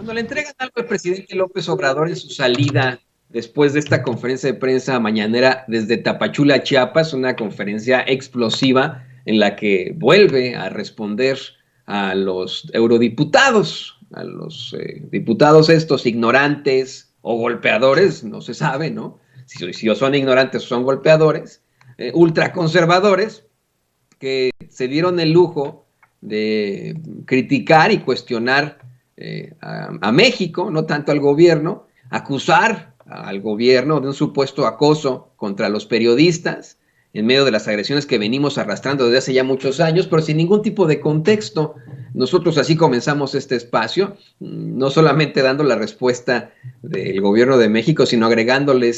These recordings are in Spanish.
Cuando le entregan algo al presidente López Obrador en su salida después de esta conferencia de prensa mañanera desde Tapachula, Chiapas, una conferencia explosiva en la que vuelve a responder a los eurodiputados, a los diputados estos ignorantes o golpeadores, no se sabe, ¿no? Si son ignorantes o son golpeadores, ultraconservadores, que se dieron el lujo de criticar y cuestionar a México, no tanto al gobierno, acusar al gobierno de un supuesto acoso contra los periodistas en medio de las agresiones que venimos arrastrando desde hace ya muchos años, pero sin ningún tipo de contexto. Nosotros así comenzamos este espacio, no solamente dando la respuesta del gobierno de México, sino agregándole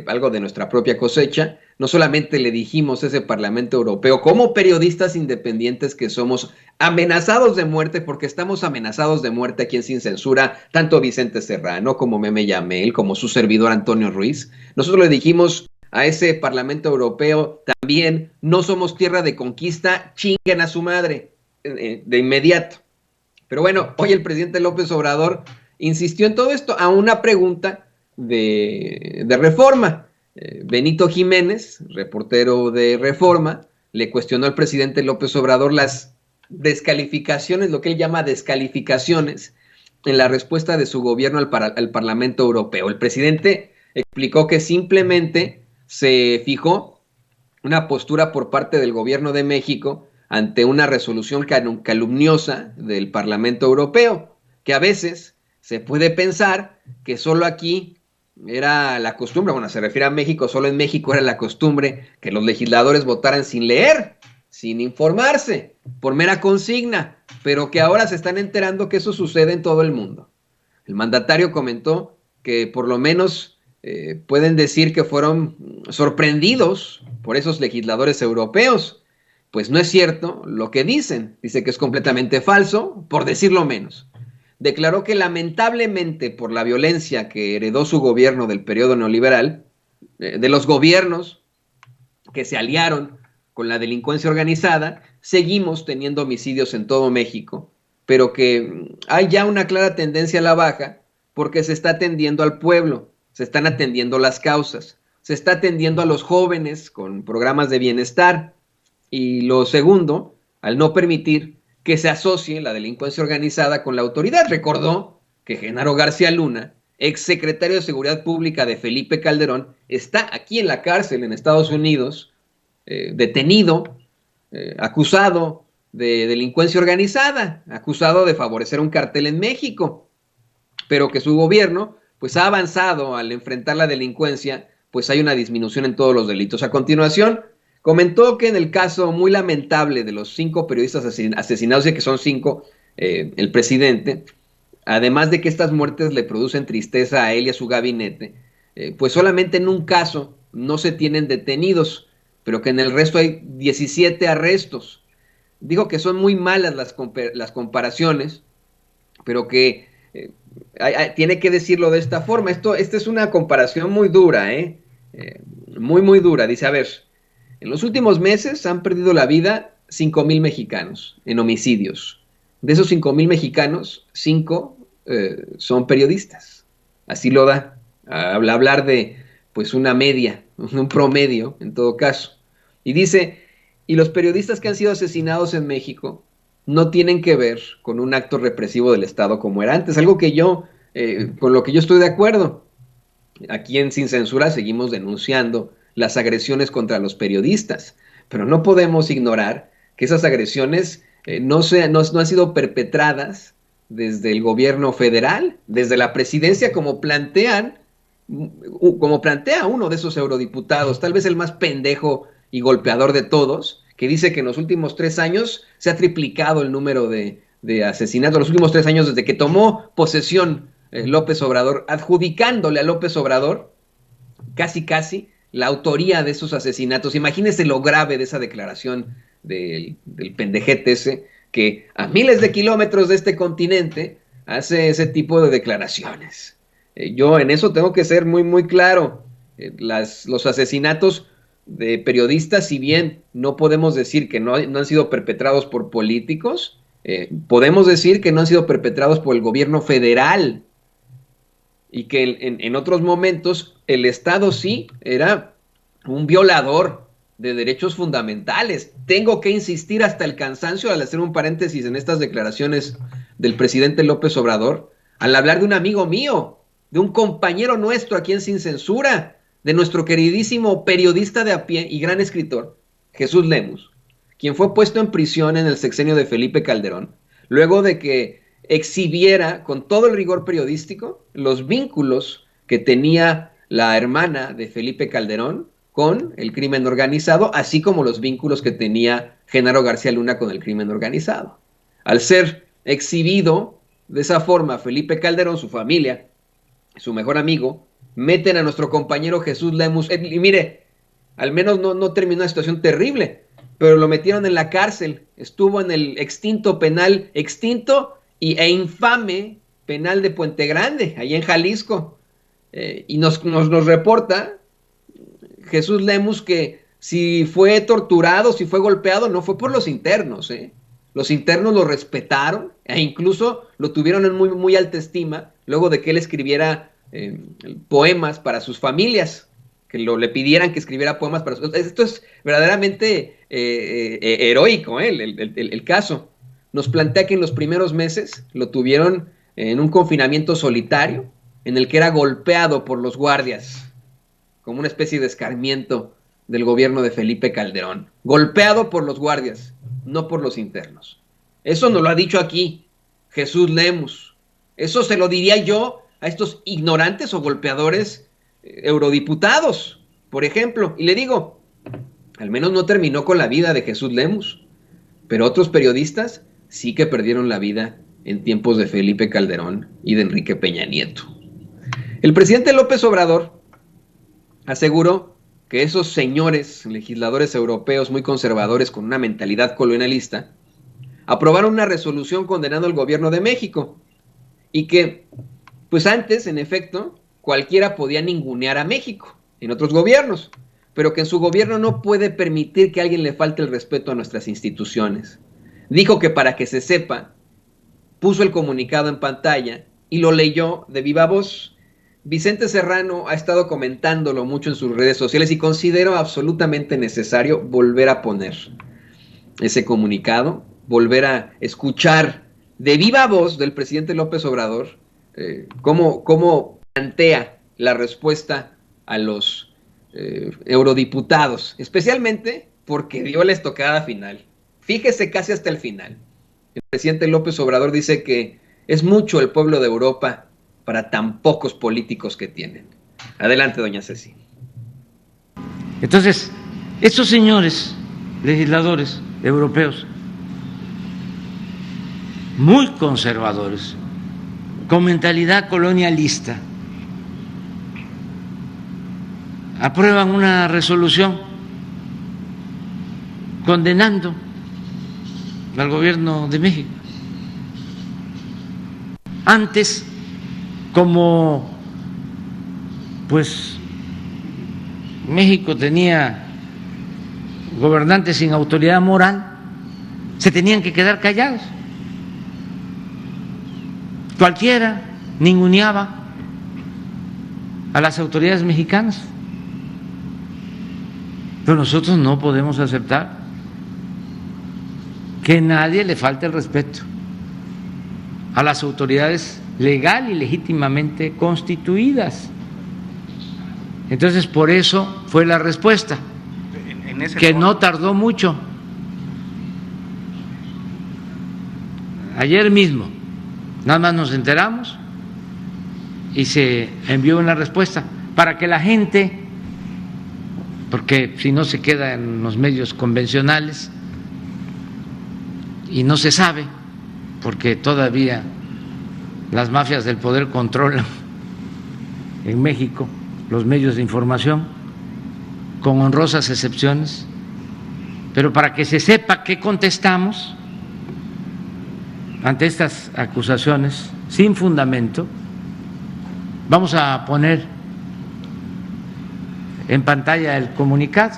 algo de nuestra propia cosecha. No solamente le dijimos a ese Parlamento Europeo, como periodistas independientes que somos, amenazados de muerte, porque estamos amenazados de muerte aquí en Sin Censura, tanto Vicente Serrano como Meme Yamel, como su servidor Antonio Ruiz. Nosotros le dijimos a ese Parlamento Europeo también, no somos tierra de conquista, chinguen a su madre, de inmediato. Pero bueno, hoy el presidente López Obrador insistió en todo esto a una pregunta de Reforma. Benito Jiménez, reportero de Reforma, le cuestionó al presidente López Obrador las descalificaciones, lo que él llama descalificaciones, en la respuesta de su gobierno al Parlamento Europeo. El presidente explicó que simplemente se fijó una postura por parte del gobierno de México ante una resolución calumniosa del Parlamento Europeo, que a veces se puede pensar que solo aquí era la costumbre, bueno, se refiere a México, solo en México era la costumbre que los legisladores votaran sin leer, sin informarse, por mera consigna, pero que ahora se están enterando que eso sucede en todo el mundo. El mandatario comentó que por lo menos pueden decir que fueron sorprendidos por esos legisladores europeos. Pues no es cierto lo que dicen, dice que es completamente falso, por decirlo menos. Declaró que lamentablemente por la violencia que heredó su gobierno del periodo neoliberal, de los gobiernos que se aliaron con la delincuencia organizada, seguimos teniendo homicidios en todo México, pero que hay ya una clara tendencia a la baja porque se está atendiendo al pueblo, se están atendiendo las causas, se está atendiendo a los jóvenes con programas de bienestar. Y lo segundo, al no permitir que se asocie la delincuencia organizada con la autoridad. Recordó que Genaro García Luna, exsecretario de Seguridad Pública de Felipe Calderón, está aquí en la cárcel en Estados Unidos, detenido, acusado de delincuencia organizada, acusado de favorecer un cartel en México, pero que su gobierno pues ha avanzado al enfrentar la delincuencia, pues hay una disminución en todos los delitos. A continuación, comentó que en el caso muy lamentable de los 5 periodistas asesinados, y que son 5, el presidente, además de que estas muertes le producen tristeza a él y a su gabinete, pues solamente en un caso no se tienen detenidos, pero que en el resto hay 17 arrestos. Dijo que son muy malas las comparaciones, pero que tiene que decirlo de esta forma. Esta es una comparación muy dura, muy, muy dura. Dice, a ver, en los últimos meses han perdido la vida 5,000 mexicanos en homicidios. De esos 5,000 mexicanos, 5 son periodistas. Así lo da. Hablar de pues una media, un promedio en todo caso. Y dice, y los periodistas que han sido asesinados en México no tienen que ver con un acto represivo del Estado como era antes, algo que con lo que yo estoy de acuerdo. Aquí en Sin Censura seguimos denunciando las agresiones contra los periodistas, pero no podemos ignorar que esas agresiones no han sido perpetradas desde el gobierno federal, desde la presidencia, como plantea uno de esos eurodiputados, tal vez el más pendejo y golpeador de todos, que dice que en los últimos 3 años se ha triplicado el número de asesinatos, los últimos 3 años desde que tomó posesión López Obrador, adjudicándole a López Obrador casi la autoría de esos asesinatos. Imagínense lo grave de esa declaración del pendejete ese, que a miles de kilómetros de este continente hace ese tipo de declaraciones. Yo en eso tengo que ser muy, muy claro. Los asesinatos de periodistas, si bien no podemos decir que no han sido perpetrados por políticos, podemos decir que no han sido perpetrados por el gobierno federal y que en otros momentos el Estado sí era un violador de derechos fundamentales. Tengo que insistir hasta el cansancio al hacer un paréntesis en estas declaraciones del presidente López Obrador, al hablar de un amigo mío, de un compañero nuestro aquí en Sin Censura, de nuestro queridísimo periodista de a pie y gran escritor, Jesús Lemus, quien fue puesto en prisión en el sexenio de Felipe Calderón, luego de que exhibiera con todo el rigor periodístico los vínculos que tenía la hermana de Felipe Calderón con el crimen organizado, así como los vínculos que tenía Genaro García Luna con el crimen organizado. Al ser exhibido de esa forma Felipe Calderón, su familia, su mejor amigo, meten a nuestro compañero Jesús Lemus, y mire, al menos no terminó una situación terrible, pero lo metieron en la cárcel, estuvo en el extinto e infame penal de Puente Grande, allá en Jalisco, y nos reporta Jesús Lemus que si fue torturado, si fue golpeado, no fue por los internos, Los internos lo respetaron e incluso lo tuvieron en muy alta estima luego de que él escribiera poemas para sus familias, que le pidieran que escribiera poemas para sus... Esto es verdaderamente heroico, el caso. Nos plantea que en los primeros meses lo tuvieron en un confinamiento solitario, en el que era golpeado por los guardias, como una especie de escarmiento del gobierno de Felipe Calderón. Golpeado por los guardias, no por los internos. Eso nos lo ha dicho aquí Jesús Lemus. Eso se lo diría yo a estos ignorantes o golpeadores eurodiputados, por ejemplo. Y le digo, al menos no terminó con la vida de Jesús Lemus, pero otros periodistas sí que perdieron la vida en tiempos de Felipe Calderón y de Enrique Peña Nieto. El presidente López Obrador aseguró que esos señores legisladores europeos muy conservadores con una mentalidad colonialista aprobaron una resolución condenando al gobierno de México y que, pues antes, en efecto, cualquiera podía ningunear a México en otros gobiernos, pero que en su gobierno no puede permitir que a alguien le falte el respeto a nuestras instituciones. Dijo que para que se sepa, puso el comunicado en pantalla y lo leyó de viva voz. Vicente Serrano ha estado comentándolo mucho en sus redes sociales y considero absolutamente necesario volver a poner ese comunicado, volver a escuchar de viva voz del presidente López Obrador cómo plantea la respuesta a los eurodiputados, especialmente porque dio la estocada final. Fíjese casi hasta el final. El presidente López Obrador dice que es mucho el pueblo de Europa para tan pocos políticos que tienen. Adelante, doña Ceci. Entonces, estos señores legisladores europeos, muy conservadores, con mentalidad colonialista, aprueban una resolución condenando al gobierno de México. Antes, como pues México tenía gobernantes sin autoridad moral, se tenían que quedar callados. Cualquiera ninguneaba a las autoridades mexicanas. Pero nosotros no podemos aceptar que nadie le falte el respeto a las autoridades legal y legítimamente constituidas. Entonces, por eso fue la respuesta, que no tardó mucho. Ayer mismo, nada más nos enteramos y se envió una respuesta para que la gente, porque si no se queda en los medios convencionales y no se sabe, porque todavía las mafias del poder controlan en México los medios de información, con honrosas excepciones, pero para que se sepa qué contestamos ante estas acusaciones sin fundamento, vamos a poner en pantalla el comunicado.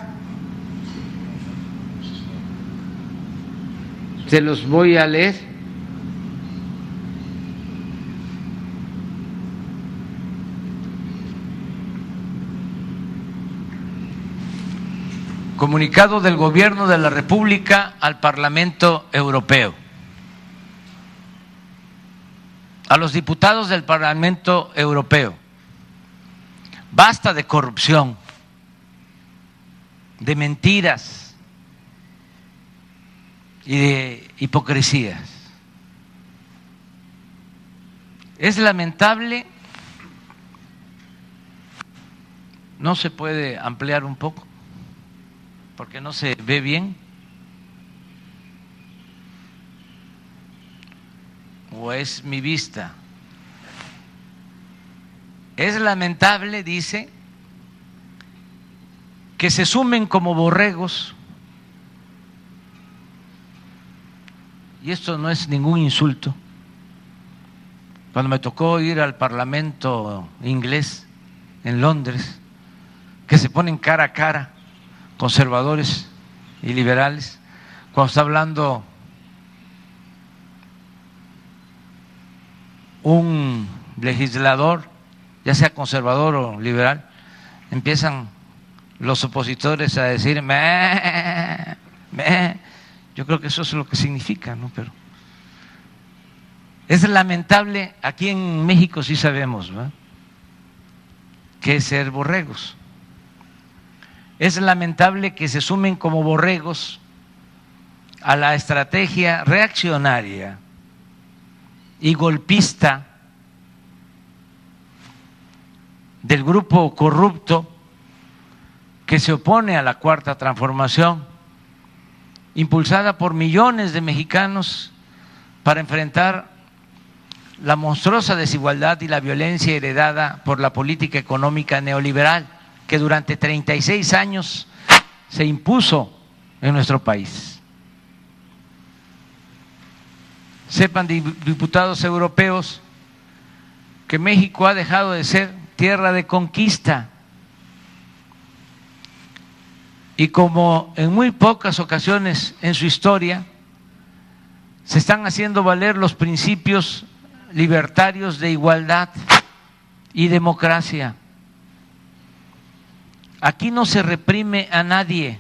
Se los voy a leer. Comunicado del Gobierno de la República al Parlamento Europeo. A los diputados del Parlamento Europeo: basta de corrupción, de mentiras y de hipocresías. Es lamentable, no se puede ampliar un poco porque no se ve bien, o es mi vista. Es lamentable, dice, que se sumen como borregos, y esto no es ningún insulto. Cuando me tocó ir al Parlamento inglés en Londres, que se ponen cara a cara conservadores y liberales, cuando está hablando un legislador, ya sea conservador o liberal, empiezan los opositores a decir meh, meh. Yo creo que eso es lo que significa, ¿no? Pero es lamentable. Aquí en México sí sabemos, ¿verdad?, qué es ser borregos. Es lamentable que se sumen como borregos a la estrategia reaccionaria y golpista del grupo corrupto que se opone a la Cuarta Transformación, impulsada por millones de mexicanos para enfrentar la monstruosa desigualdad y la violencia heredada por la política económica neoliberal que durante 36 años se impuso en nuestro país. Sepan, diputados europeos, que México ha dejado de ser tierra de conquista, y como en muy pocas ocasiones en su historia se están haciendo valer los principios libertarios de igualdad y democracia. Aquí no se reprime a nadie,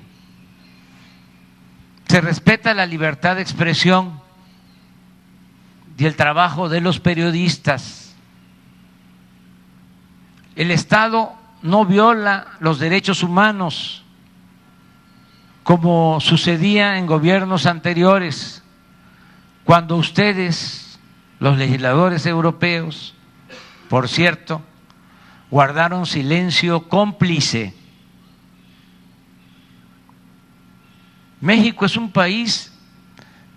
se respeta la libertad de expresión y el trabajo de los periodistas. El Estado no viola los derechos humanos como sucedía en gobiernos anteriores, cuando ustedes, los legisladores europeos, por cierto, guardaron silencio cómplice. México es un país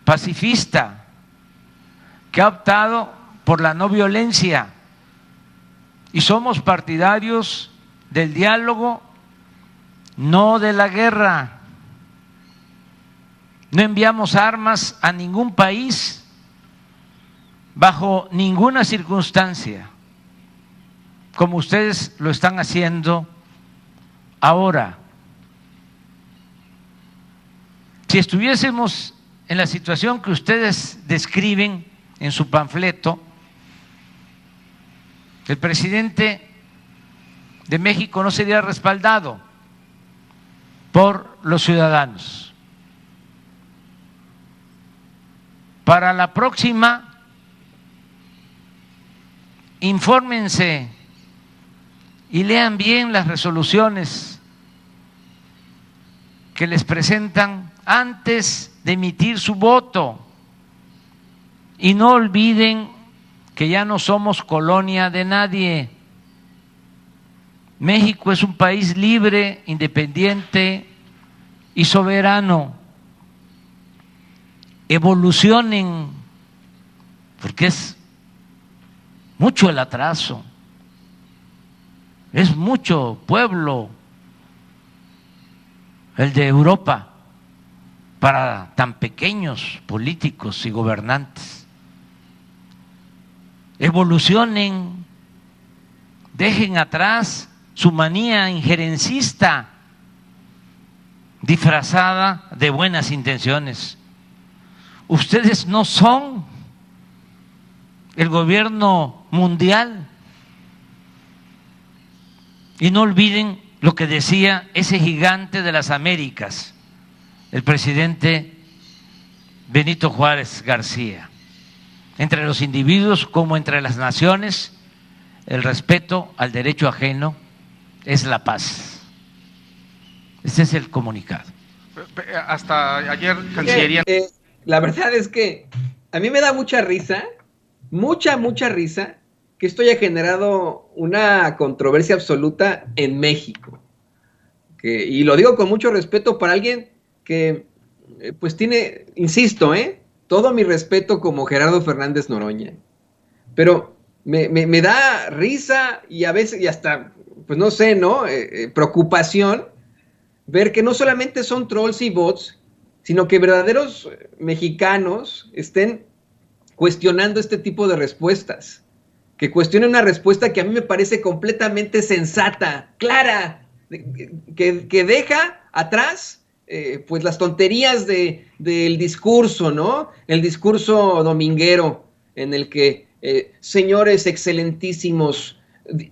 pacifista que ha optado por la no violencia y somos partidarios del diálogo, no de la guerra. No enviamos armas a ningún país bajo ninguna circunstancia, como ustedes lo están haciendo ahora. Si estuviésemos en la situación que ustedes describen en su panfleto, el presidente de México no sería respaldado por los ciudadanos. Para la próxima, infórmense y lean bien las resoluciones que les presentan antes de emitir su voto, y no olviden que ya no somos colonia de nadie. México es un país libre, independiente y soberano. Evolucionen, porque es mucho el atraso, es mucho pueblo el de Europa para tan pequeños políticos y gobernantes. Evolucionen, dejen atrás su manía injerencista disfrazada de buenas intenciones. Ustedes no son el gobierno mundial, y no olviden lo que decía ese gigante de las Américas, el presidente Benito Juárez García: entre los individuos como entre las naciones, el respeto al derecho ajeno es la paz. Ese es el comunicado. Hasta ayer Cancillería. La verdad es que a mí me da mucha risa, mucha risa, que esto haya generado una controversia absoluta en México. Y lo digo con mucho respeto para alguien que pues tiene, insisto, todo mi respeto como Gerardo Fernández Noroña. Pero me da risa y a veces, y hasta, pues no sé, preocupación ver que no solamente son trolls y bots, sino que verdaderos mexicanos estén cuestionando este tipo de respuestas. Que cuestionen una respuesta que a mí me parece completamente sensata, clara, que deja atrás pues las tonterías del discurso, ¿no? El discurso dominguero en el que señores excelentísimos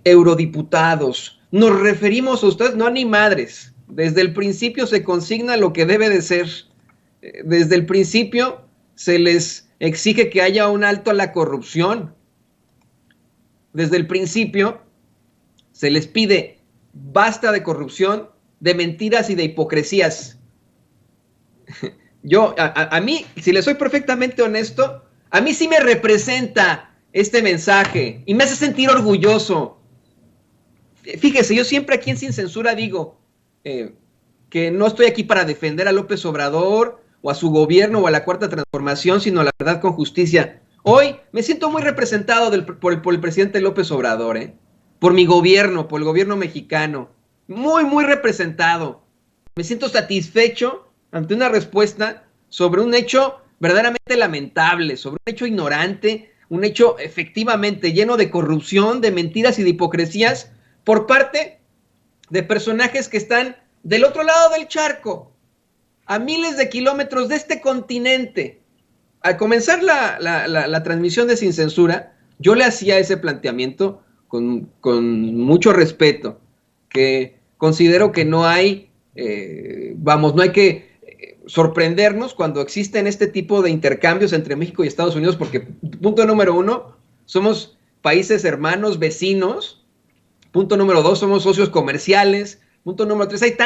eurodiputados, nos referimos a ustedes, no a ni madres. Desde el principio se consigna lo que debe de ser. Desde el principio se les exige que haya un alto a la corrupción. Desde el principio se les pide basta de corrupción, de mentiras y de hipocresías. A mí, si le soy perfectamente honesto, a mí sí me representa este mensaje y me hace sentir orgulloso. Fíjese, yo siempre aquí en Sin Censura digo que no estoy aquí para defender a López Obrador o a su gobierno o a la Cuarta Transformación, sino la verdad con justicia. Hoy me siento muy representado por el presidente López Obrador, por mi gobierno, por el gobierno mexicano. Muy representado. Me siento satisfecho ante una respuesta sobre un hecho verdaderamente lamentable, sobre un hecho ignorante, un hecho efectivamente lleno de corrupción, de mentiras y de hipocresías por parte de personajes que están del otro lado del charco, a miles de kilómetros de este continente. Al comenzar la transmisión de Sin Censura, yo le hacía ese planteamiento con mucho respeto, que considero que no hay, no hay que sorprendernos cuando existen este tipo de intercambios entre México y Estados Unidos, porque punto número 1, somos países hermanos, vecinos. Punto número 2, somos socios comerciales. Punto número 3, hay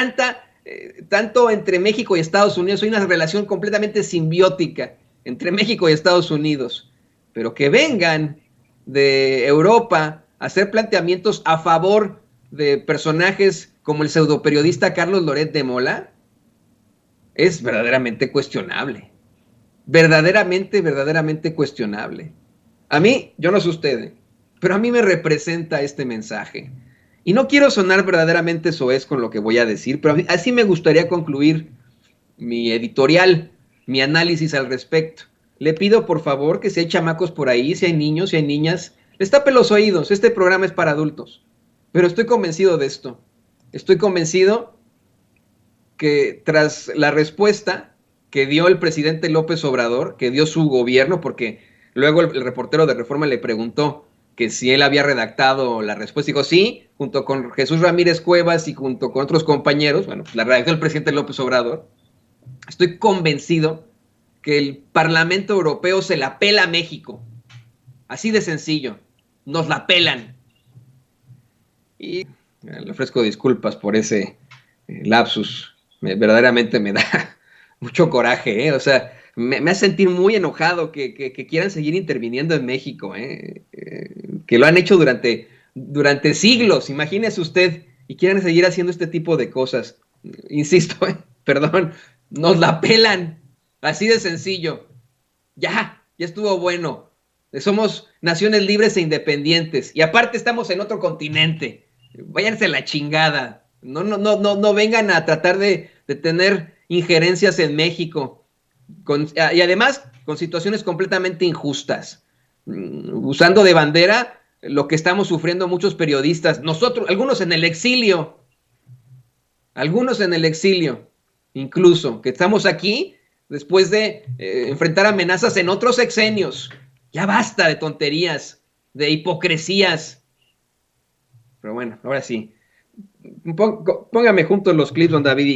tanto entre México y Estados Unidos, hay una relación completamente simbiótica entre México y Estados Unidos. Pero que vengan de Europa a hacer planteamientos a favor de personajes como el pseudoperiodista Carlos Loret de Mola, es verdaderamente cuestionable. Verdaderamente cuestionable. A mí, yo no sé usted, pero a mí me representa este mensaje. Y no quiero sonar verdaderamente soez con lo que voy a decir, pero así me gustaría concluir mi editorial, mi análisis al respecto. Le pido por favor que si hay chamacos por ahí, si hay niños, si hay niñas, les tape los oídos. Este programa es para adultos. Pero estoy convencido de esto. Estoy convencido que tras la respuesta que dio el presidente López Obrador, que dio su gobierno, porque luego el reportero de Reforma le preguntó que si él había redactado la respuesta, dijo sí, junto con Jesús Ramírez Cuevas y junto con otros compañeros, bueno, la redactó el presidente López Obrador. Estoy convencido que el Parlamento Europeo se la pela a México. Así de sencillo. Nos la pelan. Y le ofrezco disculpas por ese lapsus. Verdaderamente me da mucho coraje, O sea, me hace sentir muy enojado que quieran seguir interviniendo en México, que lo han hecho durante siglos, imagínese usted, y quieran seguir haciendo este tipo de cosas. Insisto, perdón, nos la pelan, así de sencillo. Ya estuvo bueno. Somos naciones libres e independientes, y aparte estamos en otro continente. Váyanse a la chingada. No vengan a tratar de tener injerencias en México. Y además con situaciones completamente injustas, usando de bandera lo que estamos sufriendo muchos periodistas, nosotros, algunos en el exilio, incluso, que estamos aquí después de enfrentar amenazas en otros sexenios. Ya basta de tonterías, de hipocresías. Pero bueno, ahora sí, póngame juntos los clips, don David,